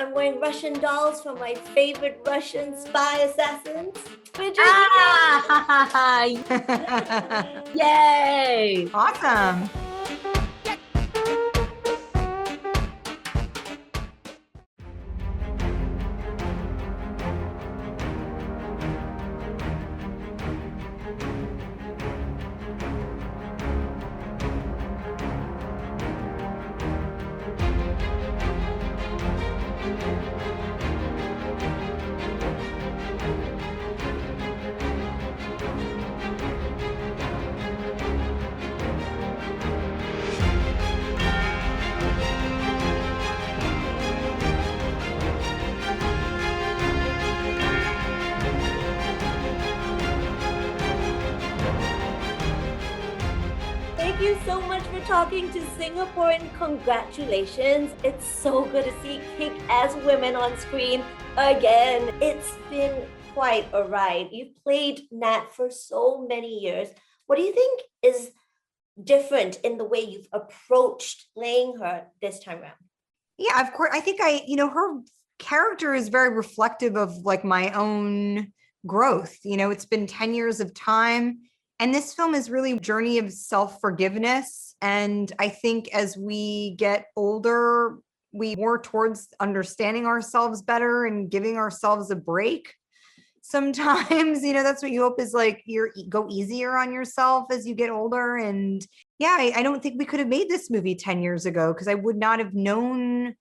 I'm wearing Russian dolls from my favorite Russian spy assassins. Yay! Awesome. Thank you so much for talking to Singapore and congratulations. It's so good to see kick-ass women on screen again. It's been quite a ride. You've played Nat for so many years. What do you think is different in the way you've approached playing her this time around? Yeah, of course. I think her character is very reflective of like my own growth. It's been 10 years of time. And this film is really a journey of self-forgiveness. And I think as we get older, we work towards understanding ourselves better and giving ourselves a break. Sometimes, that's what you hope is like go easier on yourself as you get older. And yeah, I don't think we could have made this movie 10 years ago because I would not have known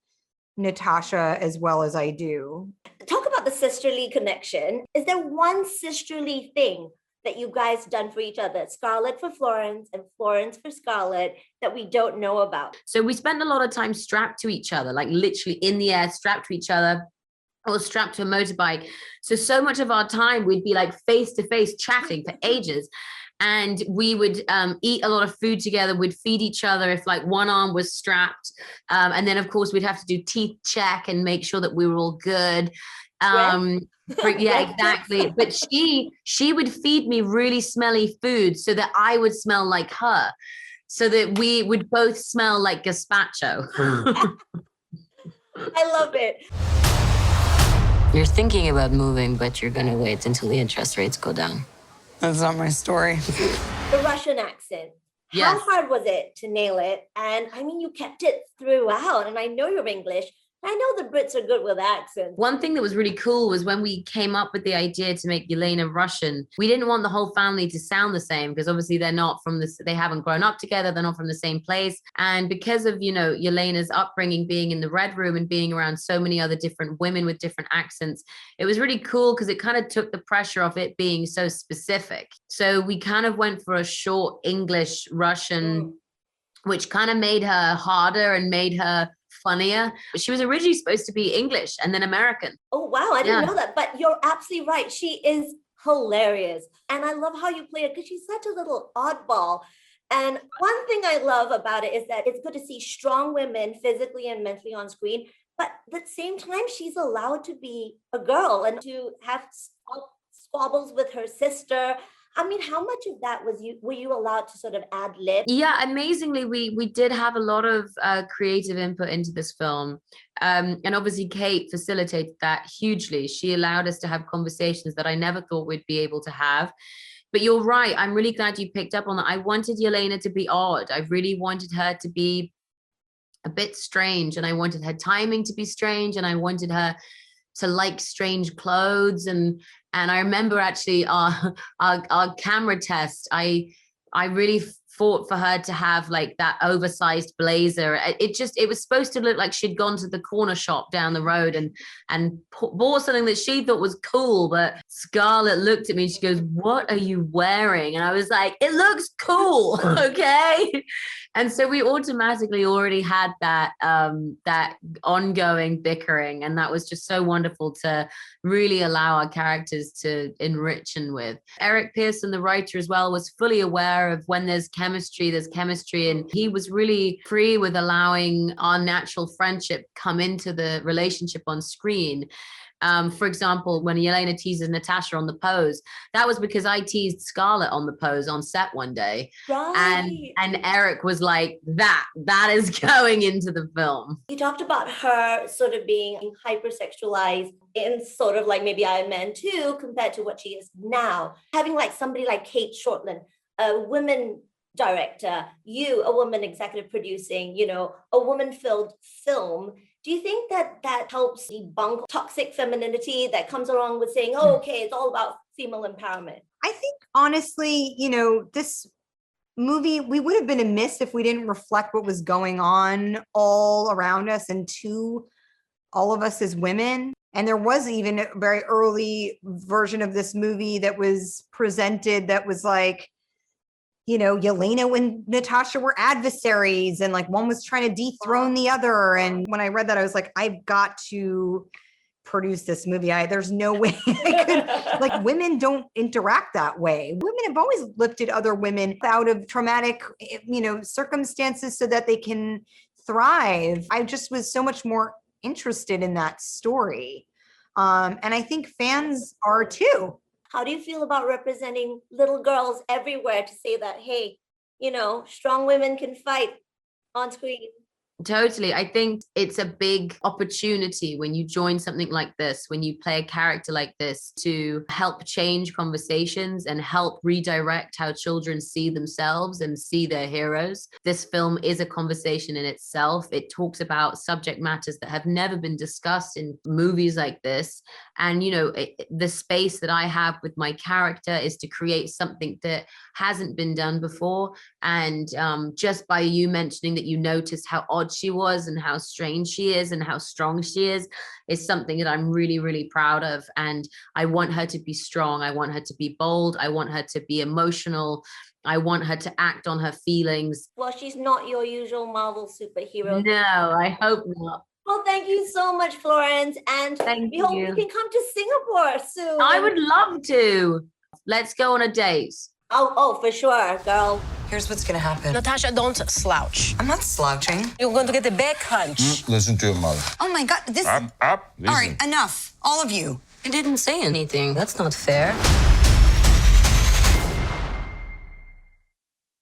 Natasha as well as I do. Talk about the sisterly connection. Is there one sisterly thing that you guys done for each other, Scarlett for Florence and Florence for Scarlett, that we don't know about? So we spend a lot of time strapped to each other, like literally in the air, strapped to each other, or strapped to a motorbike. So much of our time we'd be like face to face chatting for ages. And we would eat a lot of food together. We'd feed each other if like one arm was strapped. And then of course we'd have to do teeth check and make sure that we were all good. Yeah, exactly. But she would feed me really smelly food so that I would smell like her, so that we would both smell like gazpacho. I love it. You're thinking about moving, but you're gonna wait until the interest rates go down. That's not my story. The Russian accent. Yes. How hard was it to nail it? And I mean, you kept it throughout. And I know you're English. I know the Brits are good with accents. One thing that was really cool was when we came up with the idea to make Yelena Russian, we didn't want the whole family to sound the same because obviously they're not from this, they haven't grown up together, they're not from the same place. And because of, Yelena's upbringing, being in the Red Room and being around so many other different women with different accents, it was really cool because it kind of took the pressure off it being so specific. So we kind of went for a short English Russian, which kind of made her harder and made her funnier. She was originally supposed to be English and then American. Oh, wow. I didn't know that. But you're absolutely right. She is hilarious. And I love how you play it because she's such a little oddball. And one thing I love about it is that it's good to see strong women physically and mentally on screen. But at the same time, she's allowed to be a girl and to have squabbles with her sister. I mean, how much of that were you allowed to sort of ad lib? Yeah, amazingly, we did have a lot of creative input into this film. And obviously Kate facilitated that hugely. She allowed us to have conversations that I never thought we'd be able to have. But you're right. I'm really glad you picked up on that. I wanted Yelena to be odd. I really wanted her to be a bit strange, and I wanted her timing to be strange, and I wanted her to like strange clothes. And I remember actually our camera test, I really fought for her to have like that oversized blazer. It was supposed to look like she'd gone to the corner shop down the road and bought something that she thought was cool. But Scarlett looked at me and she goes, "What are you wearing?" And I was like, "It looks cool." Okay. And so we automatically already had that that ongoing bickering, and that was just so wonderful to really allow our characters to enrich and with. Eric Pearson, the writer as well, was fully aware of when there's chemistry, and he was really free with allowing our natural friendship come into the relationship on screen. For example, when Yelena teases Natasha on the pose, that was because I teased Scarlett on the pose on set one day. Right. And Eric was like, that is going into the film. You talked about her sort of being hypersexualized in sort of like maybe Iron Man 2 compared to what she is now. Having like somebody like Kate Shortland, a women director, you, a woman executive producing, you know, a woman-filled film. Do you think that that helps debunk toxic femininity that comes along with saying, oh, okay, it's all about female empowerment? I think honestly, you know, this movie, we would have been amiss if we didn't reflect what was going on all around us and to all of us as women. And there was even a very early version of this movie that was presented that was like, you know, Yelena and Natasha were adversaries and like one was trying to dethrone the other. And when I read that, I was like, I've got to produce this movie. There's no way I could, like, women don't interact that way. Women have always lifted other women out of traumatic, you know, circumstances so that they can thrive. I just was so much more interested in that story. And I think fans are too. How do you feel about representing little girls everywhere to say that, hey, you know, strong women can fight on screen? Totally. I think it's a big opportunity when you join something like this, when you play a character like this, to help change conversations and help redirect how children see themselves and see their heroes. This film is a conversation in itself. It talks about subject matters that have never been discussed in movies like this. And, you know, the space that I have with my character is to create something that hasn't been done before. And just by you mentioning that you noticed how odd she was and how strange she is and how strong she is something that I'm really, really proud of. And I want her to be strong. I want her to be bold. I want her to be emotional. I want her to act on her feelings. Well, she's not your usual Marvel superhero. No, I hope not. Well, thank you so much, Florence. And we hope you can come to Singapore soon. I would love to. Let's go on a date. Oh, for sure, girl. Here's what's gonna happen. Natasha, don't slouch. I'm not slouching. You're going to get the back hunch. Listen to your mother. Oh my God, this. Up, All right, enough, all of you. I didn't say anything. That's not fair.